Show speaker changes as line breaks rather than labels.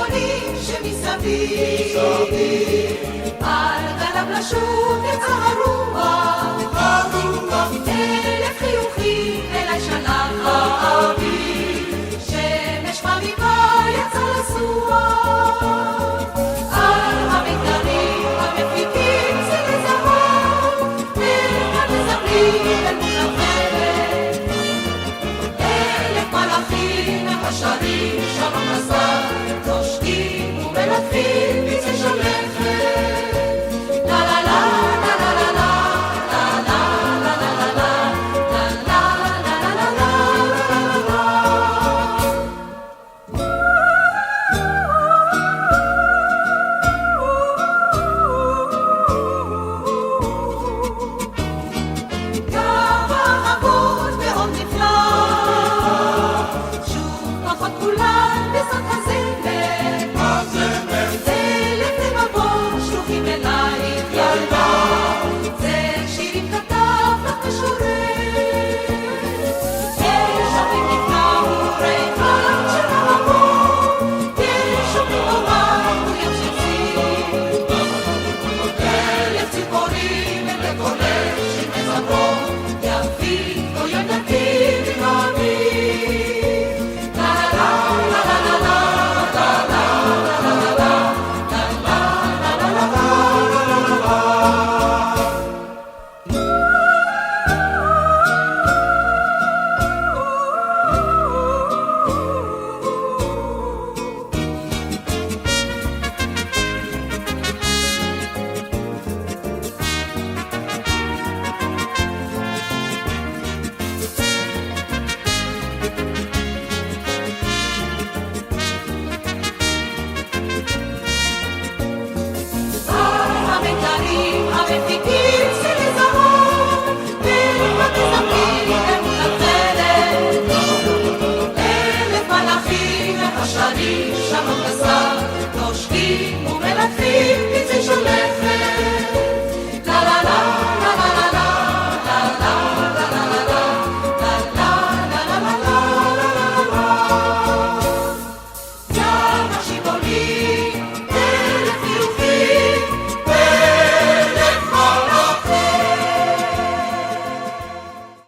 הגדולים שמסביב, על גליו לשוב יצא הרוח, אלף חיוכים אליי שלח האביב, שמש חביבה יצא לסוח, על המיתרים המפיקים צל זהב, המזמרים אל מול החלק, אלף מלאכים השרים שלום עשה, נושקים ומלטפים פצעי שלכת. לה לה לה לה לה לה לה לה לה לה לה לה לה לה לה. כמה אבות מאוד נפלא, שוב פחות כולן בסוד הזמר, אלף לבבות שלוחים אלייך ילדה, זה שירים כתב לך משורר, יש שומעים נפלא וריקן של אהבות, יש שומעים אורן ויום של ציר, אלף ציפורים הם בקולך של מזמרות, יפים או ילדתים נעמים. המיתרים המפיקים צל זהב, והמזמרים אל מול החלק, אלף מלאכים השרים שלום עשה, נושקים ומלטפים